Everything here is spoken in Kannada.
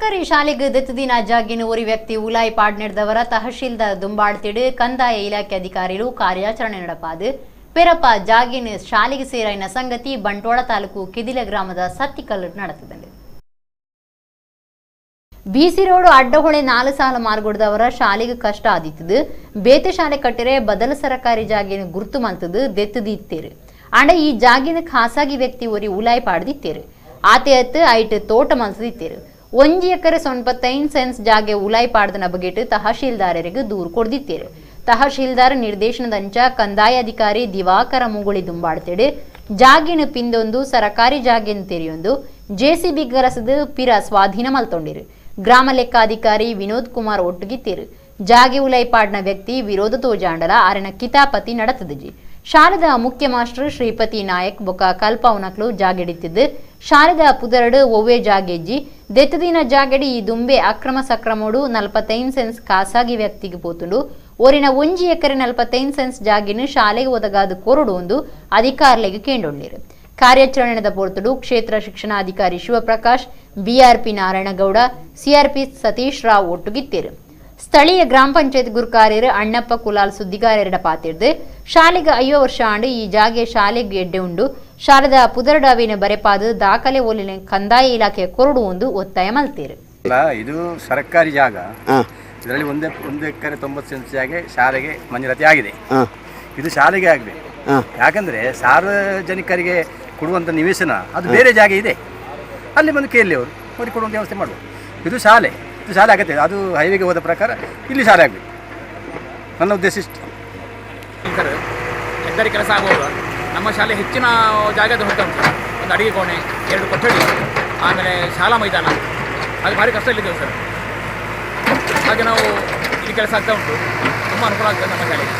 ಸರ್ಕಾರಿ ಶಾಲೆಗೆ ದತ್ತದಿನ ಜಾಗಿನ ಓರಿ ವ್ಯಕ್ತಿ ಉಲಾಯಿ ಪಾಡ್ನೆಡ್ದವರ ತಹಶೀಲ್ದಾರ್ ದುಂಬಾಡ್ತಿಡು ಕಂದಾಯ ಇಲಾಖೆ ಅಧಿಕಾರಿಗಳು ಕಾರ್ಯಾಚರಣೆ ನಡೆಪಾದು ಪೆರಪ್ಪ ಜಾಗಿನ ಶಾಲೆಗೆ ಸೇರಿನ ಸಂಗತಿ ಬಂಟ್ವಾಳ ತಾಲೂಕು ಕಿದಿಲ ಗ್ರಾಮದ ಸತ್ತಿಕಲ್ಲು ನಡೆದಿದೆ. ಬಿಸಿ ರೋಡ್ ಅಡ್ಡಹೊಳೆ 4 ಸಾಲ ಮಾರ್ಗೊಡ್ದವರ ಶಾಲೆಗೆ ಕಷ್ಟ ಆದಿತ್ತದು ಬೇತೆ ಶಾಲೆ ಕಟ್ಟಿರೆ ಬದಲ ಸರ್ಕಾರಿ ಜಾಗಿನ ಗುರ್ತು ಮಲ್ತದು ದೆತ್ತದಿತ್ತೇರು ಅಂಡ ಈ ಜಾಗಿನ ಖಾಸಗಿ ವ್ಯಕ್ತಿ ಓರಿ ಉಲಾಯಿ ಪಾಡ್ದಿತ್ತೇರು ಆತೆ ಅತ್ತು ಐಟ್ ತೋಟ ಮಲ್ತದಿತ್ತೇರು 1 ಎಕರೆ 95 ಸೆನ್ಸ್ ಜಾಗೆ ಉಲಾಯಿ ಪಾಡ್ದನ ಬಗೆಟ್ ತಹಶೀಲ್ದಾರರಿಗೆ ದೂರು ಕೊಡ್ದಿತ್ತೇರು. ತಹಶೀಲ್ದಾರ್ ನಿರ್ದೇಶನದಂಚ ಕಂದಾಯ ಅಧಿಕಾರಿ ದಿವಾಕರ ಮುಗುಳಿ ದುಂಬಾಡ್ತೇಡು ಜಾಗಿನ ಪಿಂದೊಂದು ಸರಕಾರಿ ಜಾಗಿನ ತೆರೆಯೊಂದು ಜೆಸಿಬಿ ಗರಸದು ಪಿರ ಸ್ವಾಧೀನ ಮಲ್ತೊಂಡಿರು. ಗ್ರಾಮ ಲೆಕ್ಕಾಧಿಕಾರಿ ವಿನೋದ್ ಕುಮಾರ್ ಒಟ್ಟುಗಿತ್ತೇರು. ಜಾಗೆ ಉಲಾಯಿ ಪಾಡ್ನ ವ್ಯಕ್ತಿ ವಿರೋಧ ತೋಜಾಂಡಲ ಆರನ ಕಿತಾಪತಿ ನಡತದಜಿ. ಶಾಲೆದ ಮುಖ್ಯ ಮಾಸ್ಟರ್ ಶ್ರೀಪತಿ ನಾಯಕ್ ಬೊಕ ಕಲ್ಪವನಕ್ಲು ಜಾಗೆಡಿತ್ತಿದ್ದು ಶಾಲೆದ ಪುದರಡು ಒವ್ವೆ ಜಾಗೆಜ್ಜಿ ದೆತ್ತದಿನ ಜಾಗೆಡಿ ಈ ದುಂಬೆ ಅಕ್ರಮ ಸಕ್ರಮೋಡು 45 ಸೆನ್ಸ್ ಖಾಸಗಿ ವ್ಯಕ್ತಿಗೆ ಪೋತುಂಡು ಓರಿನ 1 ಎಕರೆ 45 ಸೆನ್ಸ್ ಜಾಗಿನ ಶಾಲೆಗೆ ಒದಗಾದ ಕೊರಡು ಒಂದು ಅಧಿಕಾರಿಗಳಿಗೆ ಕೇಂಡೊಳ್ಳಿರು. ಕಾರ್ಯಾಚರಣೆ ನಡೆದ ಪೊರ್ತುಡು ಕ್ಷೇತ್ರ ಶಿಕ್ಷಣಾಧಿಕಾರಿ ಶಿವಪ್ರಕಾಶ್, ಬಿಆರ್ಪಿ ನಾರಾಯಣಗೌಡ, ಸಿಆರ್ಪಿ ಸತೀಶ್ ರಾವ್ ಒಟ್ಟುಗಿತ್ತೇರು. ಸ್ಥಳೀಯ ಗ್ರಾಮ ಪಂಚಾಯತ್ ಗುರುಕಾರ್ಯರು ಅಣ್ಣಪ್ಪ ಕುಲಾಲ್ ಸುದ್ದಿಗಾರರ ಪಾತಿರ್ದು ಶಾಲೆಗೆ 5 ವರ್ಷ ಆಂಡು ಈ ಜಾಗೆ ಶಾಲೆಗೆ ಎಡ್ಡೆ ಉಂಡು ಶಾಲೆದ ಪುದರಡಾವಿನ ಬರೆಪಾದ ದಾಖಲೆ ಓಲಿನ ಕಂದಾಯ ಇಲಾಖೆಯ ಕೊರಡು ಒಂದು ಒತ್ತಾಯ ಮಲ್ತೇರು. ಇದು ಸರ್ಕಾರಿ ಜಾಗ, ಇದರಲ್ಲಿ 1 ಎಕರೆ 90 ಸೆನ್ಸ್ ಜಾಗೆ ಶಾಲೆಗೆ ಮಂಜೂರಾತಿ ಆಗಿದೆ. ಇದು ಶಾಲೆಗೆ ಆಗಬೇಕು, ಯಾಕಂದ್ರೆ ಸಾರ್ವಜನಿಕರಿಗೆ ಕೊಡುವಂಥ ನಿವೇಶನ ಅದು ಬೇರೆ ಜಾಗ ಇದೆ, ಅಲ್ಲಿ ಬಂದು ಕೇಳಿ ಅವರು ಅವ್ರಿಗೆ ಕೊಡುವಂಥ ವ್ಯವಸ್ಥೆ ಮಾಡ್ಬೋದು. ಇದು ಶಾಲೆ ಆಗತ್ತೆ, ಅದು ಹೈವೇಗೆ ಹೋದ ಪ್ರಕಾರ ಇಲ್ಲಿ ಶಾಲೆ ಆಗಬೇಕು. ನನ್ನ ಉದ್ದೇಶ ಇಷ್ಟು. ಹೆದ್ದಾರಿ ಕೆಲಸ ಆಗುವಾಗ ನಮ್ಮ ಶಾಲೆ ಹೆಚ್ಚಿನ ಜಾಗದ ಹೊರತ ಉಂಟು. ಒಂದು ಅಡಿಗೆ ಕೋಣೆ, 2 ಕೊಠಡಿ, ಆಮೇಲೆ ಶಾಲಾ ಮೈದಾನ, ಅದು ಭಾರಿ ಕಷ್ಟ ಇಲ್ಲಿದ್ದೇವೆ ಸರ್. ಹಾಗೆ ನಾವು ಇಲ್ಲಿ ಕೆಲಸ ಆಗ್ತಾ ಉಂಟು, ತುಂಬ ಅನುಕೂಲ ಆಗ್ತದೆ ನಮ್ಮ ಶಾಲೆಗೆ.